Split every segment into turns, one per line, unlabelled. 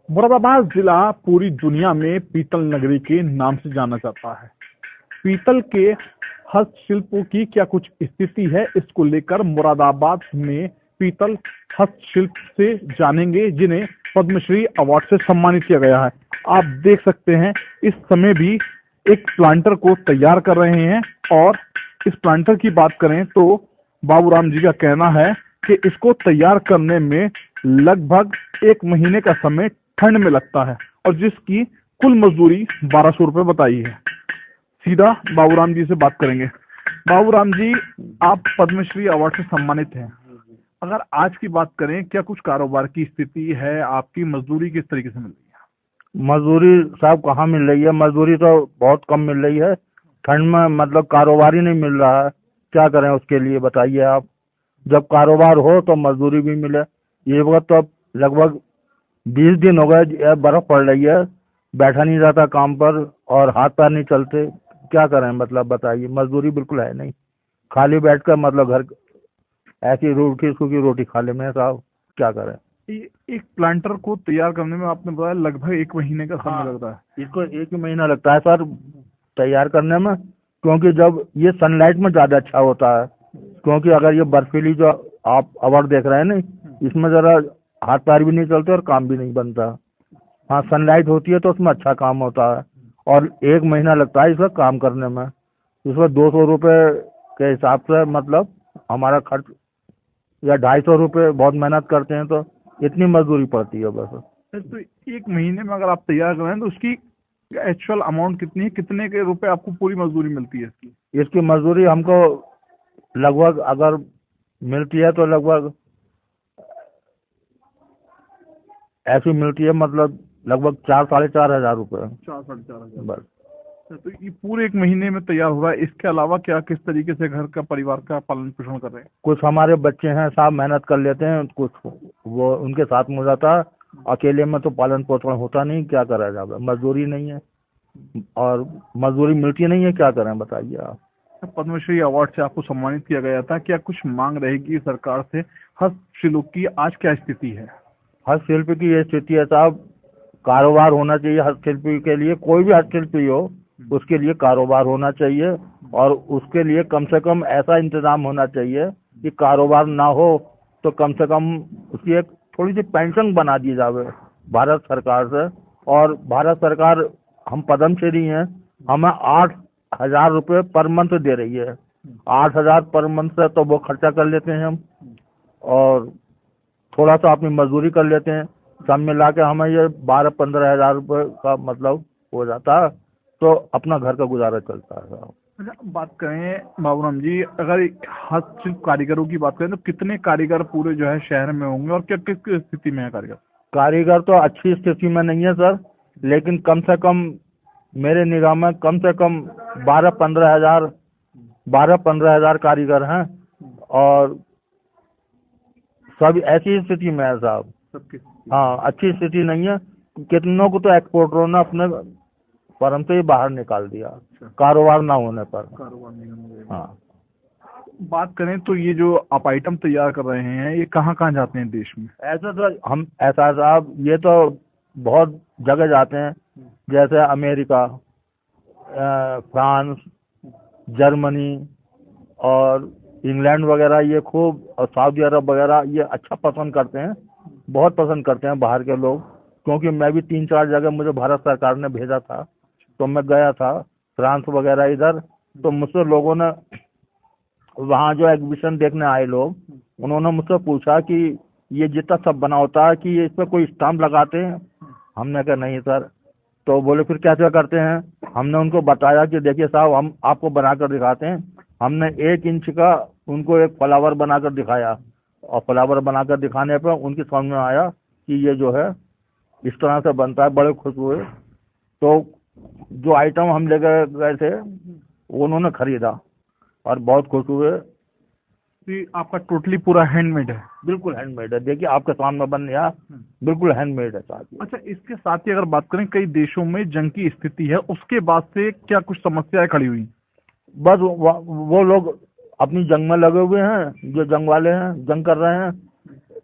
मुरादाबाद जिला पूरी दुनिया में पीतल नगरी के नाम से जाना जाता है। पीतल के हस्तशिल्पों की क्या कुछ स्थिति है, इसको लेकर मुरादाबाद में पीतल हस्तशिल्प से जानेंगे, जिन्हें पद्मश्री अवार्ड से सम्मानित किया गया है। आप देख सकते हैं इस समय भी एक प्लांटर को तैयार कर रहे हैं, और इस प्लांटर की बात करें तो बाबूराम जी का कहना है कि इसको तैयार करने में लगभग 1 महीने का समय ठंड में लगता है, और जिसकी कुल मजदूरी 1200 रुपये बताई है। सीधा बाबूराम जी से बात करेंगे। बाबूराम जी, आप पद्मश्री अवार्ड से सम्मानित हैं। अगर आज की बात करें, क्या कुछ कारोबार की स्थिति है, आपकी मजदूरी किस तरीके से मिल रही है?
मजदूरी साहब कहाँ मिल रही है? मजदूरी तो बहुत कम मिल रही है। ठंड में मतलब कारोबार ही नहीं मिल रहा है। क्या करें उसके लिए बताइए आप। जब कारोबार हो तो मजदूरी भी मिले। ये वक्त तो अब लगभग 20 दिन हो गए बर्फ पड़ रही है, बैठा नहीं जाता काम पर और हाथ पैर नहीं चलते। क्या करें मतलब बताइए, मजदूरी बिल्कुल है नहीं। खाली बैठकर मतलब घर ऐसी रूखी सूखी रोटी खा ले में साहब, क्या करें।
एक प्लांटर को तैयार करने में आपने बताया लगभग 1 महीने का समय लगता है।
इसको 1 ही महीना लगता है सर तैयार करने में, क्योंकि जब ये सनलाइट में ज़्यादा अच्छा होता है। क्योंकि अगर ये बर्फीली जो आप अवार्ड देख रहे हैं ना, इसमें ज़रा हाथ पैर भी नहीं चलते और काम भी नहीं बनता। हाँ, सनलाइट होती है तो उसमें अच्छा काम होता है, और 1 महीना लगता है इसका काम करने में। इसमें 200 रुपये के हिसाब से मतलब हमारा खर्च, या 250 रुपये बहुत मेहनत करते हैं तो इतनी मजदूरी पड़ती है बस।
तो 1 महीने में अगर आप तैयार कर रहे हैं तो उसकी एक्चुअल अमाउंट कितनी है, कितने के रुपए आपको पूरी मजदूरी मिलती है इसकी?
इसकी मजदूरी हमको लगभग अगर मिलती है तो लगभग ऐसी मिलती है, मतलब लगभग 4-4.5 हजार रुपये।
4-4.5 हजार
बस।
तो ये पूरे 1 महीने में तैयार हो रहा है। इसके अलावा क्या किस तरीके से घर का परिवार का पालन पोषण कर रहे हैं?
कुछ हमारे बच्चे हैं साहब, मेहनत कर लेते हैं, कुछ वो उनके साथ में हो जाता है। अकेले में तो पालन पोषण होता नहीं, क्या करा जाए, मजदूरी नहीं है और मजदूरी मिलती नहीं है, क्या करें बताइए आप।
पद्मश्री अवार्ड से आपको सम्मानित किया गया था, क्या कुछ मांग रहेगी सरकार से? हस्तशिल्प की आज क्या स्थिति है?
हस्तशिल्प की ये स्थिति है साहब, कारोबार होना चाहिए हस्तशिल्पी के लिए। कोई भी हस्तशिल्पी हो उसके लिए कारोबार होना चाहिए, और उसके लिए कम से कम ऐसा इंतजाम होना चाहिए कि कारोबार ना हो तो कम से कम उसकी एक थोड़ी सी पेंशन बना दी जाए भारत सरकार से। और भारत सरकार, हम पद्मश्री हैं, हमें 8,000 रुपये पर मंथ दे रही है। 8,000 पर मंथ से तो वो खर्चा कर लेते हैं हम, और थोड़ा सा अपनी मजदूरी कर लेते हैं। सब मिला के हमें ये 12-15 हजार रुपये का मतलब हो जाता है, तो अपना घर का गुजारा चलता है।
अच्छा, बात करें बाबूराम जी, अगर हस्तशिल्प कारीगरों की बात करें तो कितने कारीगर पूरे जो है शहर में होंगे, और क्या किस किस स्थिति में है कारीगर?
कारीगर तो अच्छी स्थिति में नहीं है सर, लेकिन कम से कम मेरे निगाह में कम से कम 12-15 हजार कारीगर हैं, और सब ऐसी स्थिति में है साहब।
सबके?
हाँ, अच्छी स्थिति नहीं है। कितनों को तो एक्सपोर्टरों ने अपने फर्म से ही बाहर निकाल दिया, कारोबार ना होने पर।
कारोबार नहीं होने?
हाँ,
बात करें तो ये जो आप आइटम तैयार कर रहे हैं, ये कहाँ कहाँ जाते हैं देश में?
ऐसा तो हम, ऐसा साहब ये तो बहुत जगह जाते हैं, जैसे अमेरिका, फ्रांस, जर्मनी और इंग्लैंड वगैरह, ये खूब, और सऊदी अरब वगैरह ये अच्छा पसंद करते हैं, बहुत पसंद करते हैं बाहर के लोग। क्योंकि मैं भी 3-4 जगह मुझे भारत सरकार ने भेजा था, तो मैं गया था फ्रांस वगैरह इधर। तो मुझसे लोगों ने, वहाँ जो एग्जीबिशन देखने आए लोग, उन्होंने मुझसे पूछा कि ये जितना सब बना होता है कि ये इस पर कोई स्टाम्प लगाते हैं? हमने कहा नहीं सर। तो बोले फिर कैसे करते हैं? हमने उनको बताया कि देखिए साहब, हम आपको बनाकर दिखाते हैं। हमने 1 इंच का उनको एक फ्लावर बनाकर दिखाया, और फ्लावर बनाकर दिखाने पर उनकी समझ में आया कि ये जो है इस तरह से बनता है। बड़े खुश हुए। तो जो आइटम हम लेकर गए थे उन्होंने खरीदा और बहुत खुश हुए।
ये आपका टोटली पूरा हैंडमेड है?
बिल्कुल हैंडमेड है, देखिए आपके सामने बन गया, बिल्कुल हैंडमेड है साहब।
अच्छा, इसके साथ ही अगर बात करें, कई देशों में जंग की स्थिति है, उसके बाद से क्या कुछ समस्याएं खड़ी हुई?
बस वो लोग अपनी जंग में लगे हुए हैं, जो जंग वाले हैं, जंग कर रहे हैं,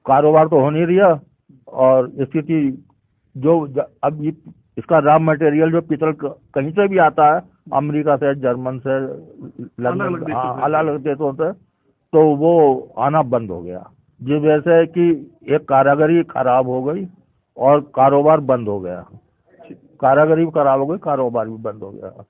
कारोबार तो हो नहीं रहा, और स्थिति अब ये इसका रॉ मटेरियल जो पीतल कहीं से भी आता है, अमेरिका से, जर्मन से, लंदन, अलग अलग देशों से, तो वो आना बंद हो गया, जिस वजह से कि एक कारीगरी खराब हो गई और कारोबार बंद हो गया। कारीगरी भी खराब हो गई, कारोबार भी बंद हो गया।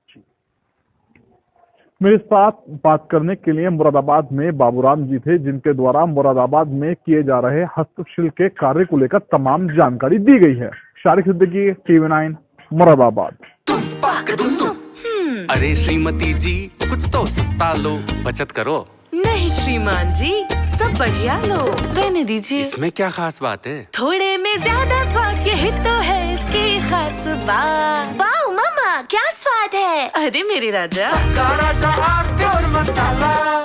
मेरे साथ बात करने के लिए मुरादाबाद में बाबूराम जी थे, जिनके द्वारा मुरादाबाद में किए जा रहे हस्तशिल्प के कार्य को लेकर तमाम जानकारी दी गई है। शारिक सिद्दीकी, TV9, मुरादाबाद।
अरे श्रीमती जी, कुछ तो सस्ता लो, बचत करो।
नहीं श्रीमान जी, सब बढ़िया लो, रहने दीजिए।
इसमें क्या खास बात है?
थोड़े में ज्यादा स्वाद, यही तो है इसकी खास बात।
वाओ मामा, क्या स्वाद है।
अरे मेरे राजा,
सबका राजा और प्योर मसाला।